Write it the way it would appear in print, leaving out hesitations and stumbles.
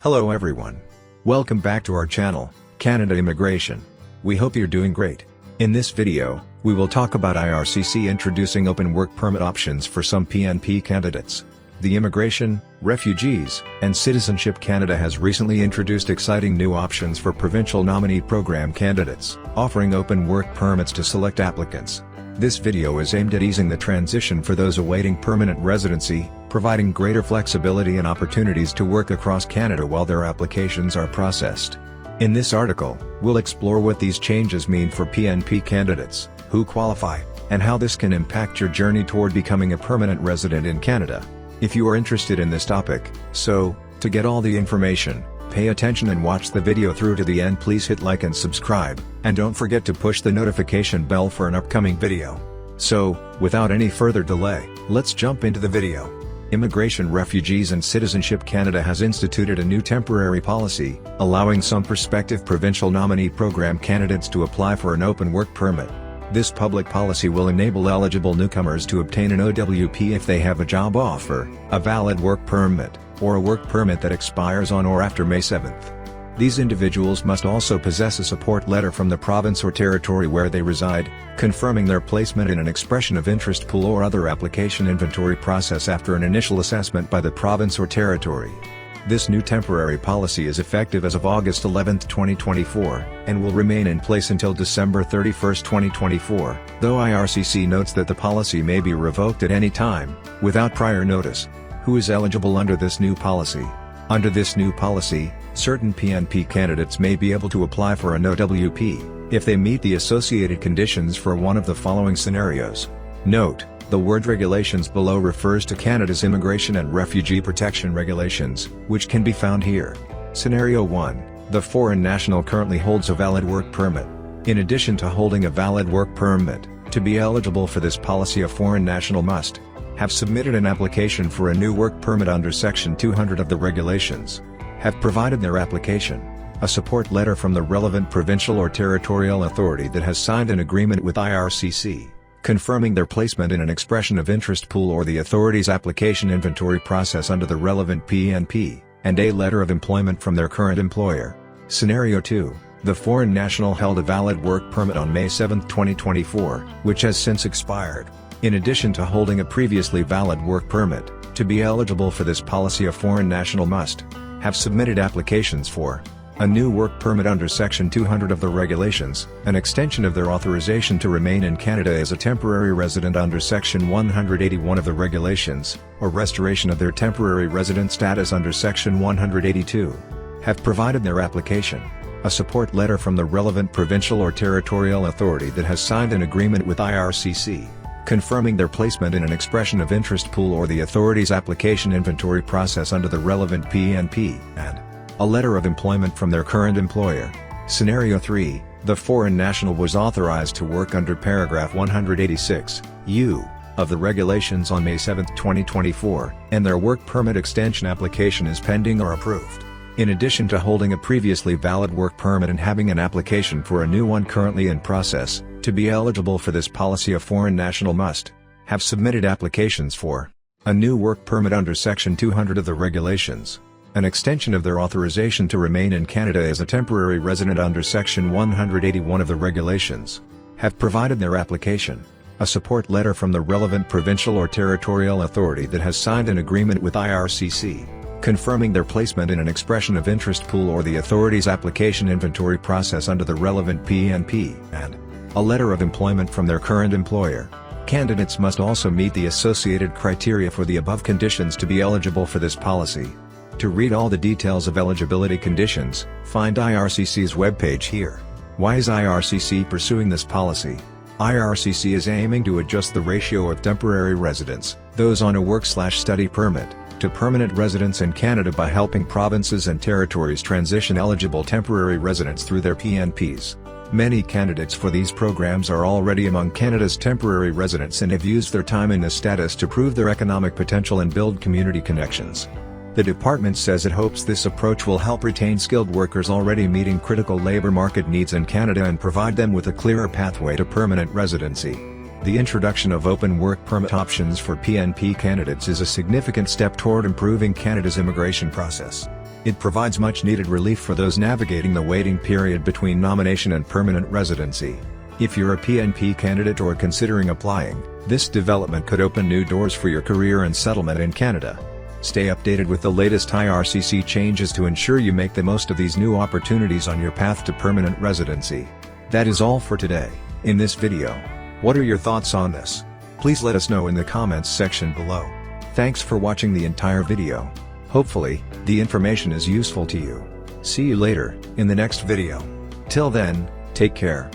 Hello everyone. Welcome back to our channel, Canada Immigration. We hope you're doing great. In this video, we will talk about IRCC introducing open work permit options for some PNP candidates. The Immigration, Refugees, and Citizenship Canada has recently introduced exciting new options for Provincial Nominee Program candidates, offering open work permits to select applicants. This video is aimed at easing the transition for those awaiting permanent residency, providing greater flexibility and opportunities to work across Canada while their applications are processed. In this article, we'll explore what these changes mean for PNP candidates, who qualify, and how this can impact your journey toward becoming a permanent resident in Canada. If you are interested in this topic, to get all the information, pay attention and watch the video through to the end. Please hit like and subscribe, and don't forget to push the notification bell for an upcoming video. So, without any further delay, let's jump into the video. Immigration, Refugees and Citizenship Canada has instituted a new temporary policy, allowing some prospective Provincial Nominee Program candidates to apply for an open work permit. This public policy will enable eligible newcomers to obtain an OWP if they have a job offer, a valid work permit, or a work permit that expires on or after May 7th. These individuals must also possess a support letter from the province or territory where they reside, confirming their placement in an expression of interest pool or other application inventory process after an initial assessment by the province or territory. This new temporary policy is effective as of August 11, 2024, and will remain in place until December 31, 2024, though IRCC notes that the policy may be revoked at any time, without prior notice. Who is eligible under this new policy? Under this new policy, certain PNP candidates may be able to apply for an OWP, if they meet the associated conditions for one of the following scenarios. Note: the word regulations below refers to Canada's Immigration and Refugee Protection Regulations, which can be found here. Scenario 1. The foreign national currently holds a valid work permit. In addition to holding a valid work permit, to be eligible for this policy a foreign national must have submitted an application for a new work permit under Section 200 of the regulations, have provided their application, a support letter from the relevant provincial or territorial authority that has signed an agreement with IRCC, confirming their placement in an expression of interest pool or the authority's application inventory process under the relevant PNP, and a letter of employment from their current employer. Scenario 2. The foreign national held a valid work permit on May 7, 2024, which has since expired. In addition to holding a previously valid work permit, to be eligible for this policy a foreign national must have submitted applications for a new work permit under Section 200 of the regulations, an extension of their authorization to remain in Canada as a temporary resident under Section 181 of the regulations, or restoration of their temporary resident status under Section 182, have provided their application, a support letter from the relevant provincial or territorial authority that has signed an agreement with IRCC, confirming their placement in an expression of interest pool or the authority's application inventory process under the relevant PNP, and a letter of employment from their current employer. Scenario 3. The foreign national was authorized to work under paragraph 186(u) of the regulations on May 7, 2024, and their work permit extension application is pending or approved. In addition to holding a previously valid work permit and having an application for a new one currently in process, to be eligible for this policy a foreign national must have submitted applications for a new work permit under Section 200 of the regulations, an extension of their authorization to remain in Canada as a temporary resident under Section 181 of the regulations, have provided their application, a support letter from the relevant provincial or territorial authority that has signed an agreement with IRCC, confirming their placement in an expression of interest pool or the authority's application inventory process under the relevant PNP, and a letter of employment from their current employer. Candidates must also meet the associated criteria for the above conditions to be eligible for this policy. To read all the details of eligibility conditions, find IRCC's webpage here. Why is IRCC pursuing this policy? IRCC is aiming to adjust the ratio of temporary residents, those on a work/study permit, to permanent residents in Canada by helping provinces and territories transition eligible temporary residents through their PNPs. Many candidates for these programs are already among Canada's temporary residents and have used their time in this status to prove their economic potential and build community connections. The department says it hopes this approach will help retain skilled workers already meeting critical labour market needs in Canada and provide them with a clearer pathway to permanent residency. The introduction of open work permit options for PNP candidates is a significant step toward improving Canada's immigration process. It provides much-needed relief for those navigating the waiting period between nomination and permanent residency. If you're a PNP candidate or considering applying, this development could open new doors for your career and settlement in Canada. Stay updated with the latest IRCC changes to ensure you make the most of these new opportunities on your path to permanent residency. That is all for today. In this video, what are your thoughts on this? Please let us know in the comments section below. Thanks for watching the entire video. Hopefully, the information is useful to you. See you later, in the next video. Till then, take care.